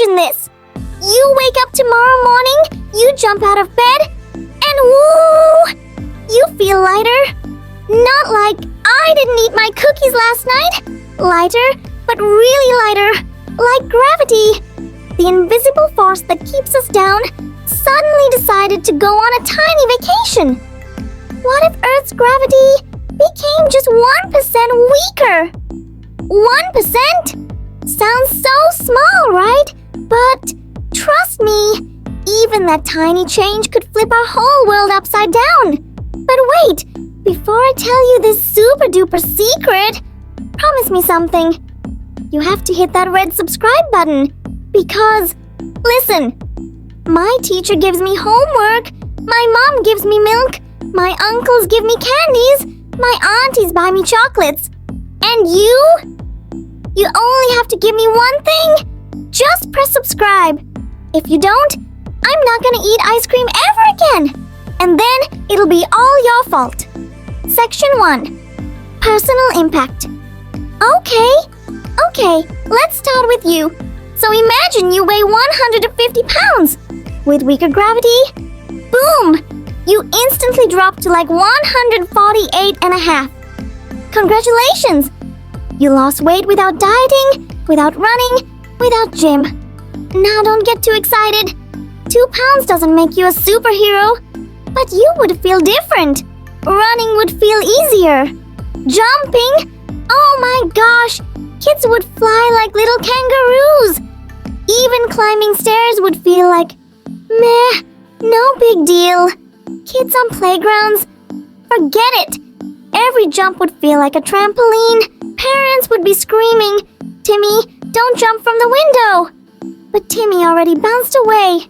Imagine this. You wake up tomorrow morning, you jump out of bed, and woo! You feel lighter. Not like I didn't eat my cookies last night. Lighter, but really lighter. Like gravity. The invisible force that keeps us down suddenly decided to go on a tiny vacation. What if Earth's gravity became just 1% weaker? 1%? Sounds so small, right? But trust me, even that tiny change could flip our whole world upside down. But wait, before I tell you this super duper secret, promise me something. You have to hit that red subscribe button. Because, listen, my teacher gives me homework, my mom gives me milk, my uncles give me candies, my aunties buy me chocolates. And you only have to give me one thing. Just press subscribe. If you don't, I'm not gonna eat ice cream ever again. And then it'll be all your fault. Section 1. Personal impact. Okay, let's start with you. So imagine you weigh 150 pounds. With weaker gravity, boom! You instantly drop to like 148 and a half. Congratulations! You lost weight without dieting, without running, without gym. Now don't get too excited. 2 pounds doesn't make you a superhero, but you would feel different. Running would feel easier. Jumping? Oh my gosh! Kids would fly like little kangaroos. Even climbing stairs would feel like, meh, no big deal. Kids on playgrounds? Forget it. Every jump would feel like a trampoline. Parents would be screaming, Timmy, don't jump from the window. But Timmy already bounced away.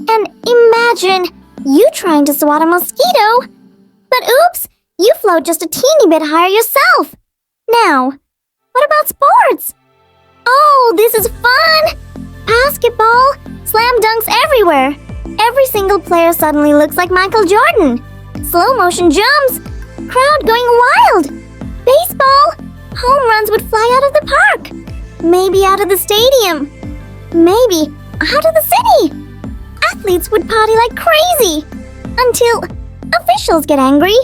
And imagine you trying to swat a mosquito. But oops, you float just a teeny bit higher yourself. Now, what about sports? Oh, this is fun! Basketball, slam dunks everywhere. Every single player suddenly looks like Michael Jordan. Slow motion jumps, crowd going wild. Baseball, home runs would fly out of the park. Maybe out of the stadium. Maybe out of the city. Athletes would party like crazy. Until officials get angry.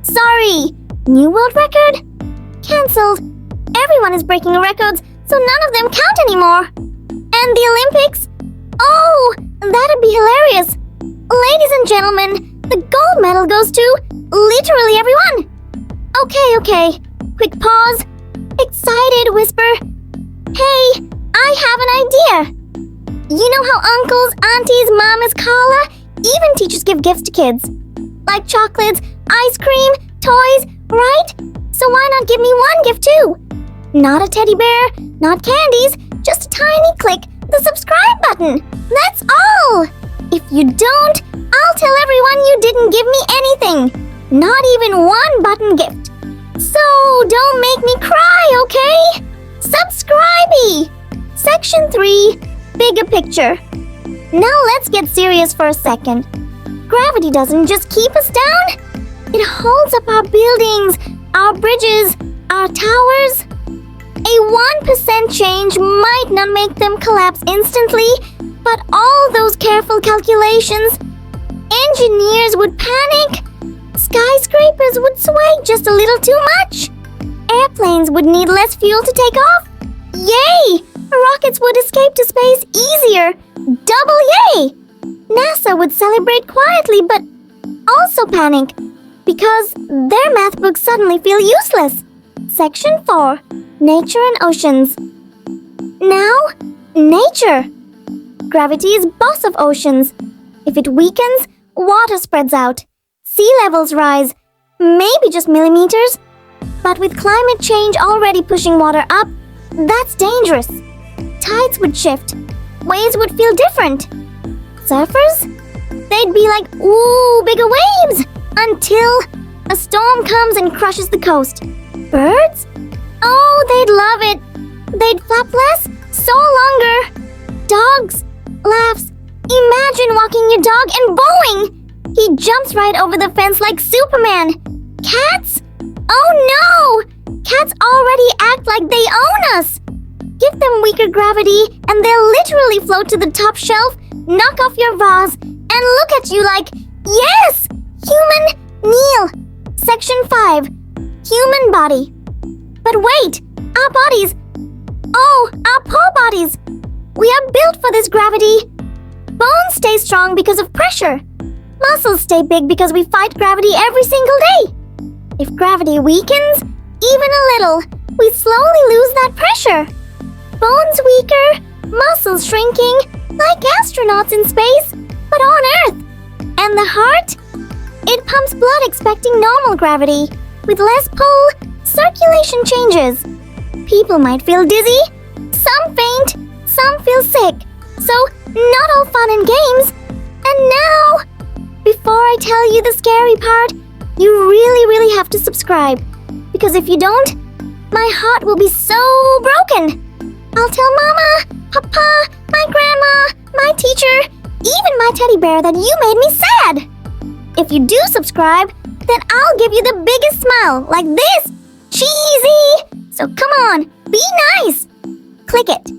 Sorry, new world record? Cancelled. Everyone is breaking records, so none of them count anymore. And the Olympics? Oh, that'd be hilarious. Ladies and gentlemen, the gold medal goes to literally everyone. Okay. Quick pause. Excited whisper. Hey, I have an idea. You know how uncles, aunties, mamas, Carla, even teachers give gifts to kids? Like chocolates, ice cream, toys, right? So why not give me one gift too? Not a teddy bear, not candies, just a tiny click, the subscribe button. That's all. If you don't, I'll tell everyone you didn't give me anything. Not even one button gift. So don't make me cry, okay? Subscribe-y. Section 3, bigger picture. Now let's get serious for a second. Gravity doesn't just keep us down. It holds up our buildings, our bridges, our towers. A 1% change might not make them collapse instantly, but all those careful calculations, engineers would panic, skyscrapers would sway just a little too much, airplanes would need less fuel to take off. Yay! Rockets would escape to space easier. Double yay! NASA would celebrate quietly, but also panic, because their math books suddenly feel useless. Section 4. Nature and oceans. Now, nature. Gravity is boss of oceans. If it weakens, water spreads out. Sea levels rise, maybe just millimeters. But with climate change already pushing water up, that's dangerous. Tides would shift. Waves would feel different. Surfers? They'd be like, ooh, bigger waves! Until a storm comes and crushes the coast. Birds? Oh, they'd love it. They'd flap less, so longer. Dogs? Laughs. Imagine walking your dog and boing! He jumps right over the fence like Superman. Cats? Oh no! Cats already act like they own us. Give them weaker gravity and they'll literally float to the top shelf, knock off your vase, and look at you like, yes! Human kneel. Section 5. Human body. But wait, our bodies. Oh, our poor bodies. We are built for this gravity. Bones stay strong because of pressure. Muscles stay big because we fight gravity every single day. If gravity weakens, even a little, we slowly lose that pressure. Bones weaker, muscles shrinking, like astronauts in space, but on Earth. And the heart? It pumps blood expecting normal gravity. With less pull, circulation changes. People might feel dizzy, some faint, some feel sick. So, not all fun and games. And now, before I tell you the scary part, you really have to subscribe. Because if you don't, my heart will be so broken. I'll tell Mama, Papa, my grandma, my teacher, even my teddy bear that you made me sad. If you do subscribe, then I'll give you the biggest smile, like this. Cheesy! So come on, be nice. Click it.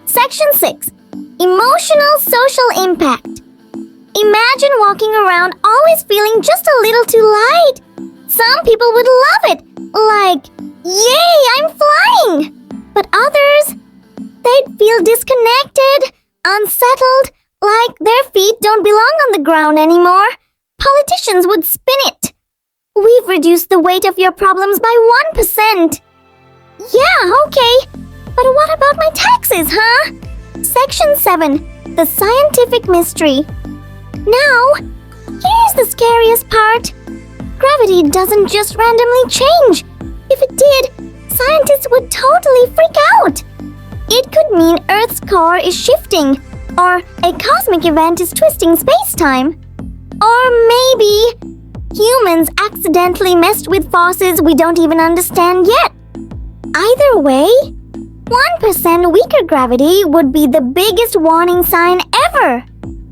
Section 6. Emotional social impact. Imagine walking around always feeling just a little too light. Some people would love it, like, yay, I'm flying. But others, they'd feel disconnected, unsettled, like their feet don't belong on the ground anymore. Politicians would spin it. We've reduced the weight of your problems by 1%. Yeah, okay. But what about my taxes, huh? Section 7. The scientific mystery. Now, here's the scariest part. Gravity doesn't just randomly change. If it did, scientists would totally freak out. It could mean Earth's core is shifting, or a cosmic event is twisting space-time. Or maybe humans accidentally messed with forces we don't even understand yet. Either way, 1% weaker gravity would be the biggest warning sign ever.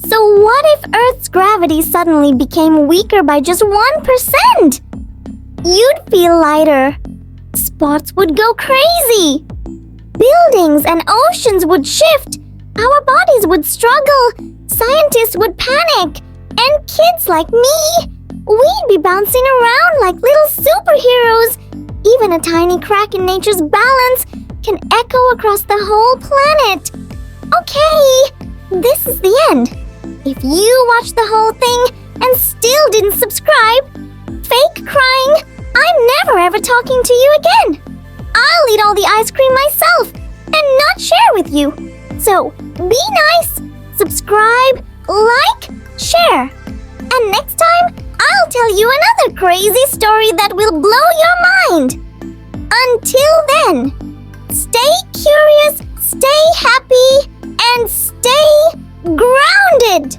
So what if Earth's gravity suddenly became weaker by just 1%? You'd feel lighter. Spots would go crazy. Buildings and oceans would shift. Our bodies would struggle. Scientists would panic. And kids like me, we'd be bouncing around like little superheroes. Even a tiny crack in nature's balance can echo across the whole planet. Okay, this is the end. If you watched the whole thing and still didn't subscribe, fake crying, I'm never ever talking to you again. I'll eat all the ice cream myself and not share with you. So, be nice, subscribe, like, share. And next time, I'll tell you another crazy story that will blow your mind. Until then, stay curious, stay happy, and stay grounded.